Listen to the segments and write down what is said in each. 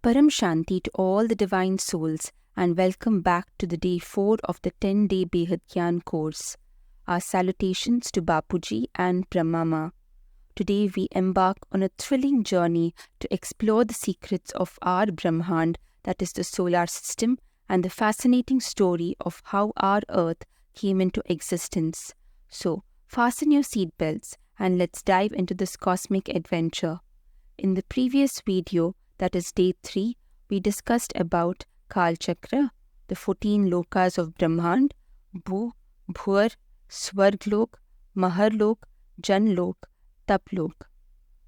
Paramshanti to all the divine souls and welcome back to the day 4 of the 10-day Behad Gyan course. Our salutations to Bapuji and Brahmama. Today we embark on a thrilling journey to explore the secrets of our Brahmand, that is the solar system, and the fascinating story of how our earth came into existence. So, fasten your seatbelts and let's dive into this cosmic adventure. In the previous video, that is day 3, we discussed about Kal Chakra, the 14 lokas of Brahmand, Bhu, Bhur, Swarglok, Maharlok, Janlok, Taplok.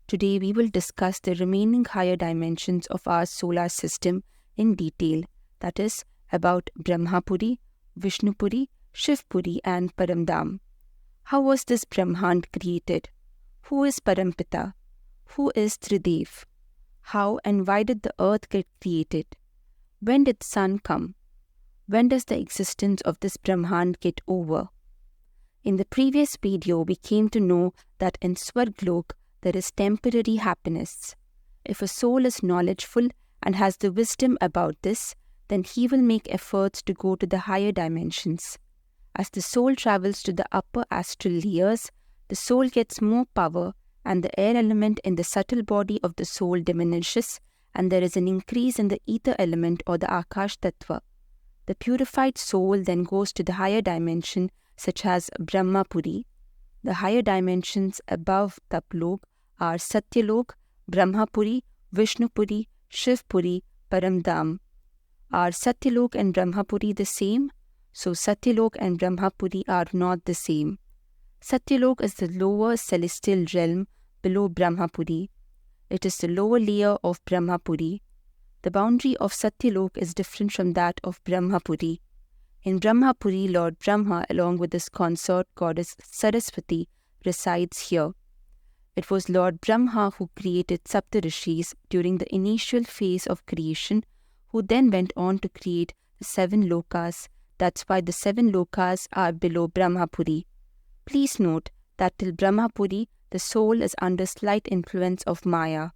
Today we will discuss the remaining higher dimensions of our solar system in detail, that is about Brahmapuri, Vishnupuri, Shivpuri and Paramdam. How was this Brahmand created? Who is Parampita? Who is Tridev? How and why did the earth get created? When did sun come? When does the existence of this Brahmand get over? In the previous video, we came to know that in Swarglok there is temporary happiness. If a soul is knowledgeful and has the wisdom about this, then he will make efforts to go to the higher dimensions. As the soul travels to the upper astral layers, the soul gets more power and the air element in the subtle body of the soul diminishes and there is an increase in the ether element or the Akash Tattva. The purified soul then goes to the higher dimension such as Brahmapuri. The higher dimensions above Taplok are Satyalok, Brahmapuri, Vishnupuri, Shivpuri, Paramdam. Are Satyalok and Brahmapuri the same? So Satyalok and Brahmapuri are not the same. Satyalok is the lower celestial realm below Brahmapuri. It is the lower layer of Brahmapuri. The boundary of Satyalok is different from that of Brahmapuri. In Brahmapuri, Lord Brahma along with his consort goddess Saraswati resides here. It was Lord Brahma who created Saptarishis during the initial phase of creation, who then went on to create the 7 lokas. That's why the 7 lokas are below Brahmapuri. Please note that till Brahmapuri, the soul is under slight influence of Maya.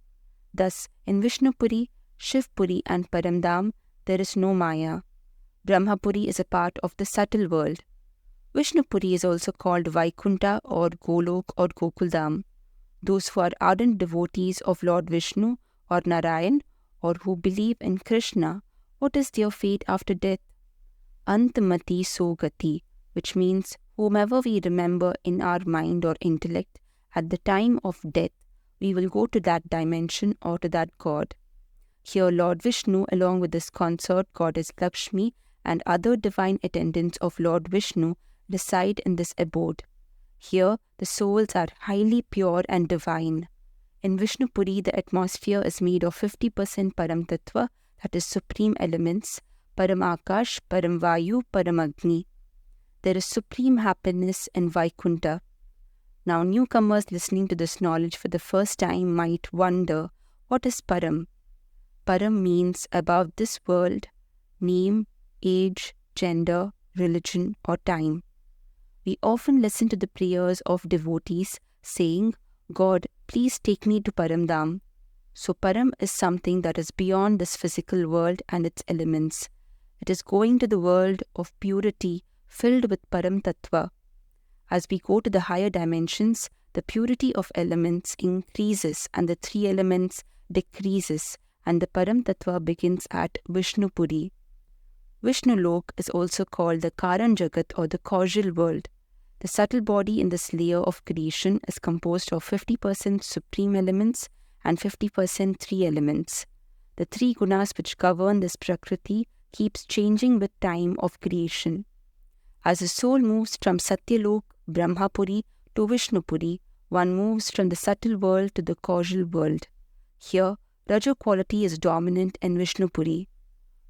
Thus, in Vishnupuri, Shivpuri and Paramdam, there is no Maya. Brahmapuri is a part of the subtle world. Vishnupuri is also called Vaikunta or Golok or Gokuldam. Those who are ardent devotees of Lord Vishnu or Narayan or who believe in Krishna, what is their fate after death? Antmati Sogati, which means whomever we remember in our mind or intellect, at the time of death, we will go to that dimension or to that god. Here Lord Vishnu along with his consort goddess Lakshmi and other divine attendants of Lord Vishnu reside in this abode. Here the souls are highly pure and divine. In Vishnupuri the atmosphere is made of 50% Param Tattva, that is supreme elements, Param Akash, Param Vayu, Param Agni. There is supreme happiness in Vaikunta. Now newcomers listening to this knowledge for the first time might wonder, what is Param? Param means above this world, name, age, gender, religion or time. We often listen to the prayers of devotees saying, God, please take me to Paramdam. So Param is something that is beyond this physical world and its elements. It is going to the world of purity filled with Param Tattva. As we go to the higher dimensions, the purity of elements increases and the 3 elements decreases and the Param Tattva begins at Vishnupuri. Vishnulok is also called the Karan Jagat or the causal world. The subtle body in this layer of creation is composed of 50% supreme elements and 50% 3 elements. The 3 gunas which govern this Prakriti keeps changing with time of creation. As the soul moves from Satyalok, Brahmapuri to Vishnupuri, one moves from the subtle world to the causal world. Here, Raja quality is dominant in Vishnupuri.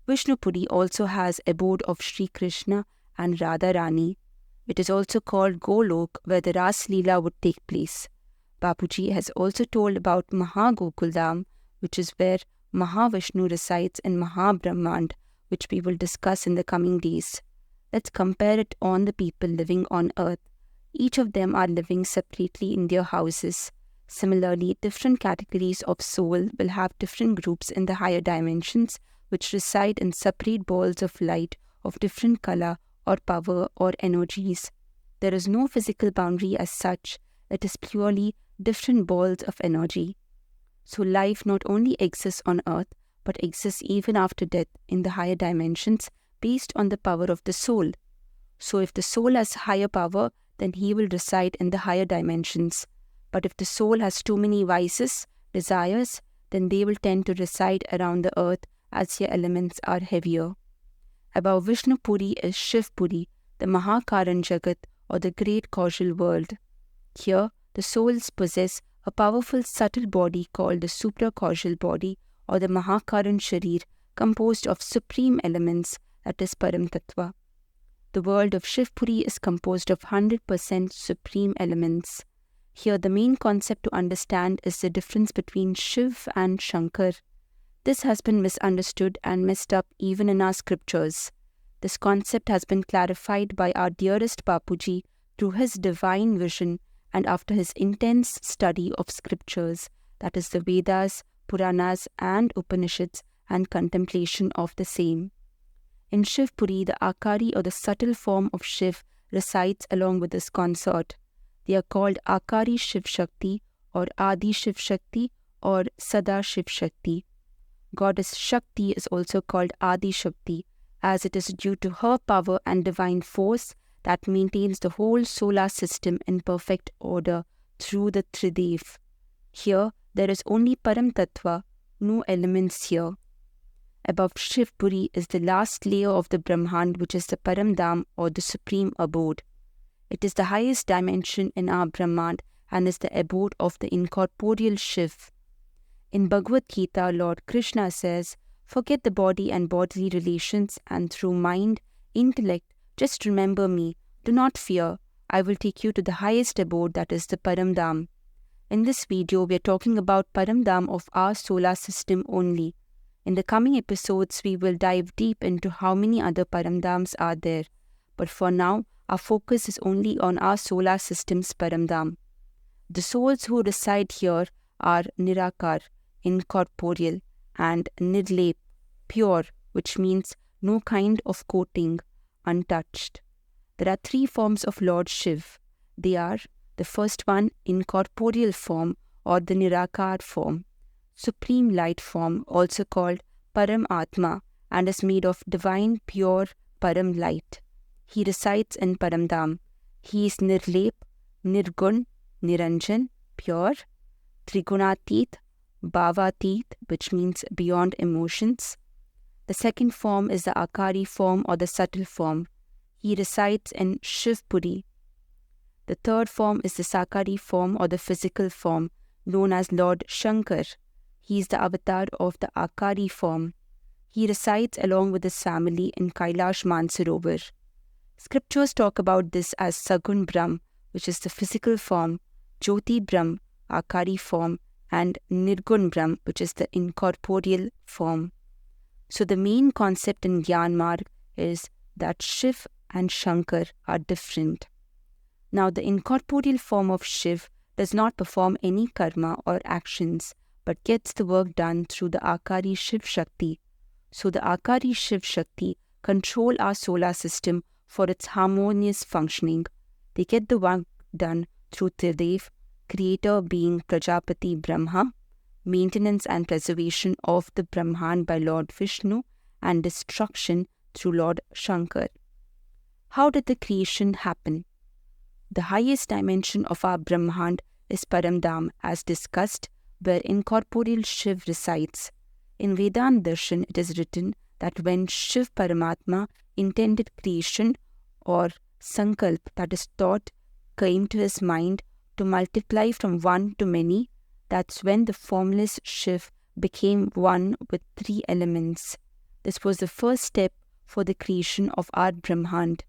Vishnupuri also has abode of Shri Krishna and Radha Rani. It is also called Golok, where the Ras Leela would take place. Bapuji has also told about Mahagokuldam, which is where Mahavishnu resides in Mahabrahmand, which we will discuss in the coming days. Let's compare it on the people living on earth. Each of them are living separately in their houses. Similarly, different categories of soul will have different groups in the higher dimensions which reside in separate balls of light of different color or power or energies. There is no physical boundary as such, it is purely different balls of energy. So life not only exists on earth, but exists even after death in the higher dimensions based on the power of the soul. So if the soul has higher power, then he will reside in the higher dimensions. But if the soul has too many vices, desires, then they will tend to reside around the earth as their elements are heavier. Above Vishnu Puri is Shiv Puri, the Mahakaran Jagat or the great causal world. Here, the souls possess a powerful subtle body called the supracausal body or the Mahakaran Sharir, composed of supreme elements, that is Param Tattva. The world of Shiv Puri is composed of 100% supreme elements. Here, the main concept to understand is the difference between Shiv and Shankar. This has been misunderstood and messed up even in our scriptures. This concept has been clarified by our dearest Bapuji through his divine vision and after his intense study of scriptures, that is the Vedas, Puranas and Upanishads, and contemplation of the same. In Shiv Puri, the Akari or the subtle form of Shiv resides along with his consort. They are called Akari Shiv Shakti or Adi Shiv Shakti or Sada Shiv Shakti. Goddess Shakti is also called Adi Shakti, as it is due to her power and divine force that maintains the whole solar system in perfect order through the Tridev. Here, there is only Param Tattva, no elements here. Above Shiv Puri is the last layer of the Brahmand, which is the Param Dham or the supreme abode. It is the highest dimension in our Brahmand and is the abode of the incorporeal Shiv. In Bhagavad Gita, Lord Krishna says, "Forget the body and bodily relations, and through mind, intellect, just remember me. Do not fear. I will take you to the highest abode, that is the Param Dham." In this video, we are talking about Param Dham of our solar system only. In the coming episodes, we will dive deep into how many other Param Dhams are there. But for now, our focus is only on our solar system's Param Dham. The souls who reside here are Nirakar, incorporeal, and Nirlep, pure, which means no kind of coating, untouched. There are three forms of Lord Shiv. They are, the first one, incorporeal form or the Nirakar form, supreme light form, also called Param Atma, and is made of divine pure Param light. He resides in Param Dham. He is Nirlep, Nirgun, Niranjan, pure, Trigunatit, Bhavatit, which means beyond emotions. The second form is the Akari form or the subtle form. He resides in Shiv Puri. The third form is the Sakari form or the physical form, known as Lord Shankar. He is the avatar of the Akari form. He resides along with his family in Kailash Mansarovar. Scriptures talk about this as Sagun Brahm, which is the physical form, Jyoti Brahm, Akari form, and Nirgun Brahm, which is the incorporeal form. So the main concept in Gyan Marg is that Shiv and Shankar are different. Now the incorporeal form of Shiv does not perform any karma or actions, but gets the work done through the Akari Shiv Shakti. So the Akari Shiv Shakti control our solar system for its harmonious functioning. They get the work done through Tridev, creator being Prajapati Brahma, maintenance and preservation of the Brahmand by Lord Vishnu, and destruction through Lord Shankar. How did the creation happen? The highest dimension of our Brahmand is Param Dham, as discussed, where incorporeal Shiv resides. In Vedanta Darshan, it is written that when Shiv Paramatma intended creation or Sankalp, that is thought, came to his mind to multiply from one to many, that's when the formless Shiv became one with three elements. This was the first step for the creation of our Brahmand.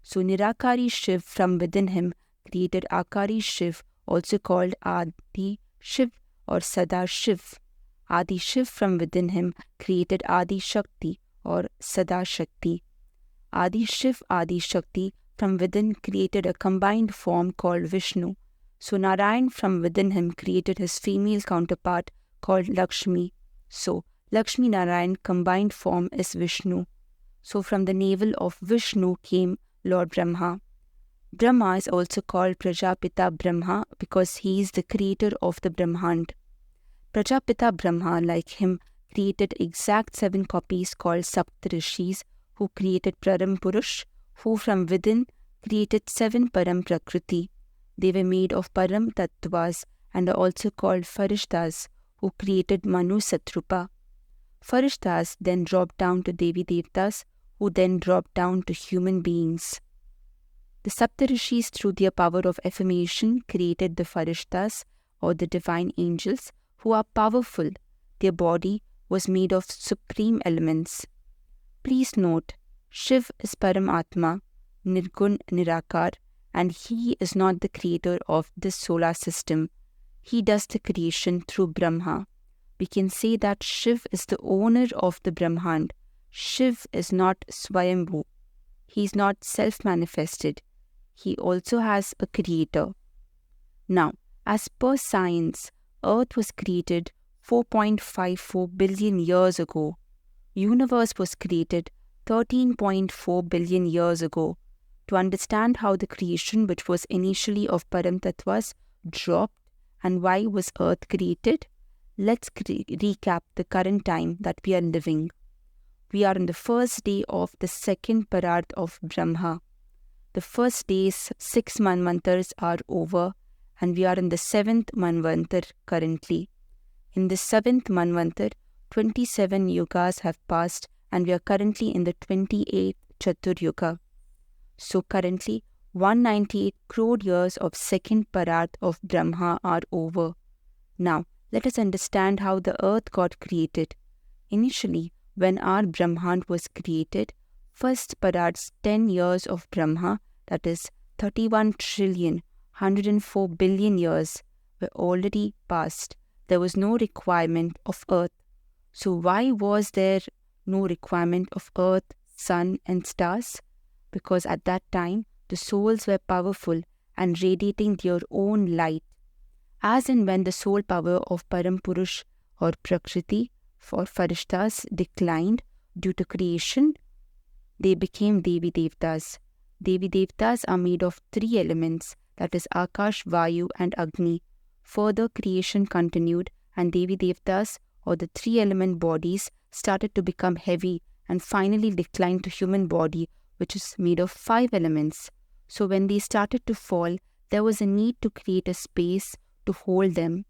So Nirakari Shiv from within him created Akari Shiv, also called Adi Shiv or Sada Shiv. Adi Shiv from within him created Adi Shakti or Sada Shakti. Adi Shiv, Adi Shakti from within created a combined form called Vishnu. So Narayan from within him created his female counterpart called Lakshmi. So Lakshmi Narayan combined form is Vishnu. So from the navel of Vishnu came Lord Brahma. Brahma is also called Prajapita Brahma because he is the creator of the Brahmand. Prajapita Brahma, like him, created exact 7 copies called Saptarishis, who created Param Purush, who from within created 7 Param Prakriti. They were made of Param Tattvas and are also called Farishtas, who created Manu Satrupa. Farishtas then dropped down to Devi Devtas, who then dropped down to human beings. The Saptarishis, through their power of affirmation, created the Farishtas, or the divine angels, who are powerful. Their body was made of supreme elements. Please note, Shiv is Paramatma, Nirgun Nirakar, and he is not the creator of this solar system. He does the creation through Brahma. We can say that Shiv is the owner of the Brahmand. Shiv is not Swayambhu. He is not self-manifested. He also has a creator. Now, as per science, Earth was created 4.54 billion years ago. Universe was created 13.4 billion years ago. To understand how the creation, which was initially of Param Tattvas, dropped and why was Earth created, let's recap the current time that we are living. We are on the first day of the second Pararth of Brahma. The first day's 6 Manvantars are over and we are in the 7th Manvantar currently. In the 7th Manvantar, 27 yugas have passed and we are currently in the 28th Chatur Yuga. So currently, 198 crore years of second Pararth of Brahma are over. Now, let us understand how the earth got created. Initially, when our Brahmand was created, first Pararth's 10 years of Brahma, that is 31 trillion 104 billion years, were already past. There was no requirement of earth. So why was there no requirement of earth, sun and stars? Because at that time, the souls were powerful and radiating their own light. As and when the soul power of Param Purush or Prakriti for Farishtas declined due to creation, they became Devi Devtas. Devi Devtas are made of 3 elements, that is Akash, Vayu and Agni. Further creation continued and Devi Devtas, or the 3 element bodies, started to become heavy and finally declined to human body, which is made of 5 elements. So when they started to fall, there was a need to create a space to hold them.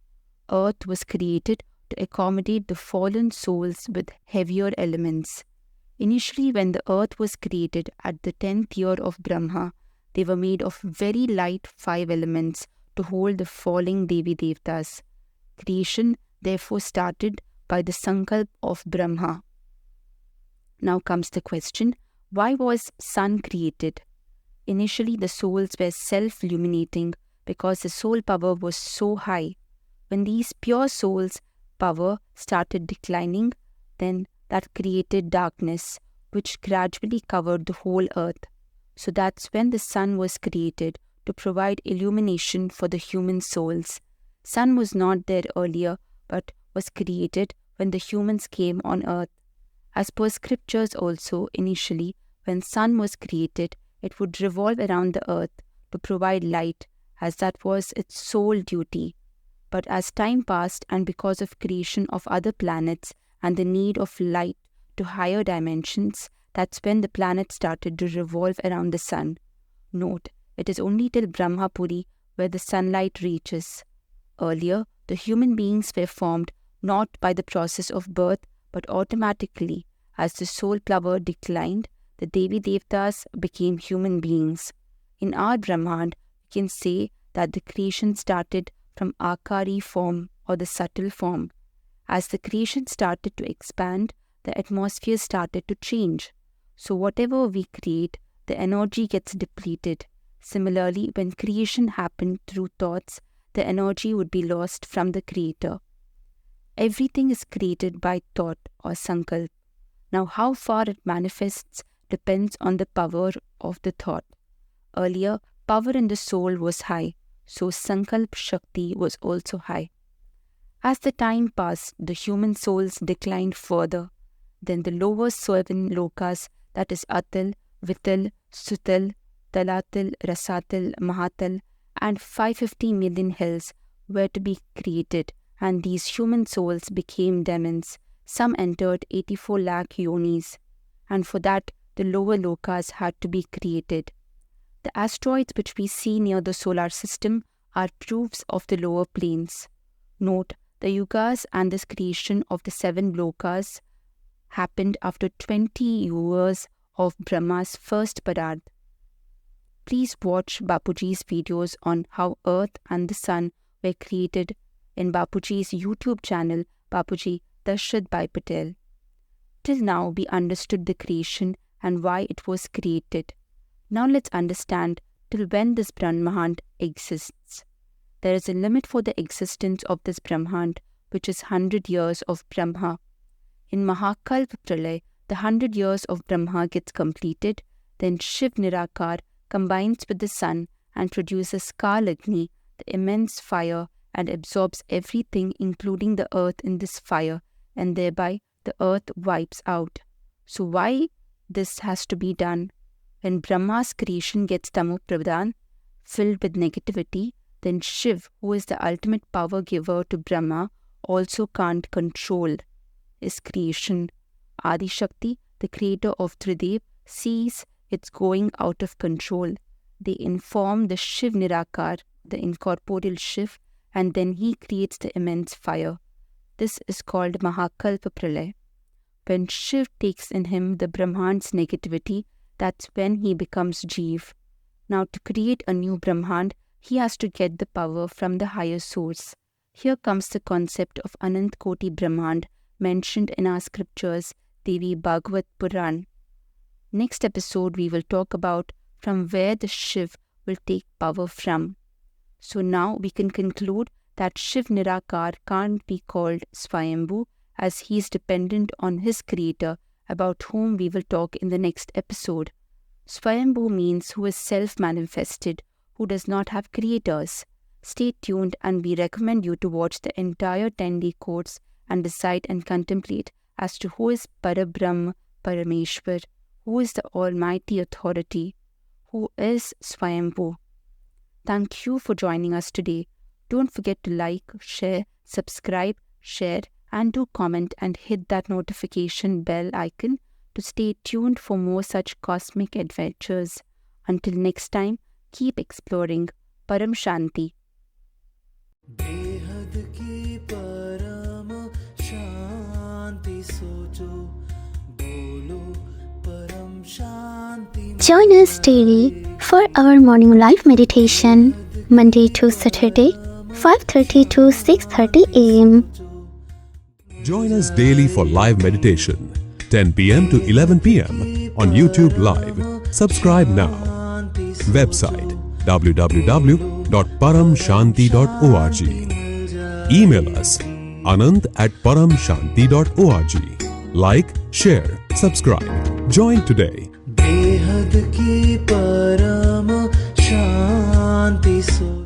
Earth was created to accommodate the fallen souls with heavier elements. Initially, when the earth was created at the 10th year of Brahma, they were made of very light 5 elements to hold the falling Devi Devtas. Creation therefore started by the Sankalp of Brahma. Now comes the question, why was sun created? Initially, the souls were self-illuminating because the soul power was so high. When these pure souls' power started declining, then that created darkness, which gradually covered the whole earth. So that's when the sun was created to provide illumination for the human souls. Sun was not there earlier, but was created when the humans came on earth. As per scriptures also, initially, when sun was created, it would revolve around the earth to provide light, as that was its sole duty. But as time passed and because of creation of other planets and the need of light to higher dimensions, that's when the planet started to revolve around the sun. Note, it is only till Brahmapuri where the sunlight reaches. Earlier, the human beings were formed not by the process of birth but automatically. As the soul power declined, the Devi Devtas became human beings. In our Brahmand, we can say that the creation started from Akari form or the subtle form. As the creation started to expand, the atmosphere started to change. So whatever we create, the energy gets depleted. Similarly, when creation happened through thoughts, the energy would be lost from the creator. Everything is created by thought or sankalp. Now how far it manifests depends on the power of the thought. Earlier, power in the soul was high, so Sankalp Shakti was also high. As the time passed, the human souls declined further. Then the lower 7 lokas, that is Atal, Vital, Sutal, Talatal, Rasatal, Mahatal, and 550 million hells were to be created, and these human souls became demons. Some entered 84 lakh yonis, and for that the lower lokas had to be created. The asteroids which we see near the solar system are proofs of the lower planes. Note, the yugas and this creation of the 7 lokas happened after 20 years of Brahma's first parad. Please watch Bapuji's videos on how Earth and the Sun were created in Bapuji's YouTube channel, Bapuji Dashrath Bhai Patel. Till now, we understood the creation and why it was created. Now let's understand till when this Brahmand exists. There is a limit for the existence of this Brahmand, which is 100 years of Brahma. In Mahakalpa Pralay, the 100 years of Brahma gets completed, then Shiv Nirakar combines with the sun and produces Kalagni, the immense fire, and absorbs everything including the earth in this fire, and thereby the earth wipes out. So why this has to be done? When Brahma's creation gets Tamopradhan, filled with negativity, then Shiv, who is the ultimate power giver to Brahma, also can't control his creation. Adi Shakti, the creator of Tridev, sees it's going out of control. They inform the Shiv Nirakar, the incorporeal Shiv, and then he creates the immense fire. This is called Mahakalpa Pralay. When Shiv takes in him the Brahmand's negativity, that's when he becomes Jeev. Now to create a new Brahmand, he has to get the power from the higher source. Here comes the concept of Anant Koti Brahmand mentioned in our scriptures, Devi Bhagavad Puran. Next episode we will talk about from where the Shiv will take power from. So now we can conclude that Shiv Nirakar can't be called Swayambhu as he is dependent on his creator, about whom we will talk in the next episode. Swayambhu means who is self-manifested, who does not have creators. Stay tuned and we recommend you to watch the entire 10-day course and decide and contemplate as to who is Parabrahm Parameshwar, who is the Almighty Authority, who is Swayambhu. Thank you for joining us today. Don't forget to like, share, subscribe, share, and do comment and hit that notification bell icon to stay tuned for more such cosmic adventures. Until next time, keep exploring. Paramshanti. बेहद की परम शांति सोचो बोलो परम शांति. Join us daily for our morning live meditation, Monday to Saturday, 5:30 to 6:30 a.m. Join us daily for live meditation, 10 p.m. to 11 p.m. on YouTube Live. Subscribe now. Website www.paramshanti.org. Email us anant@paramshanti.org. Like, share, subscribe. Join today. बेहद की परम शांति सोचो.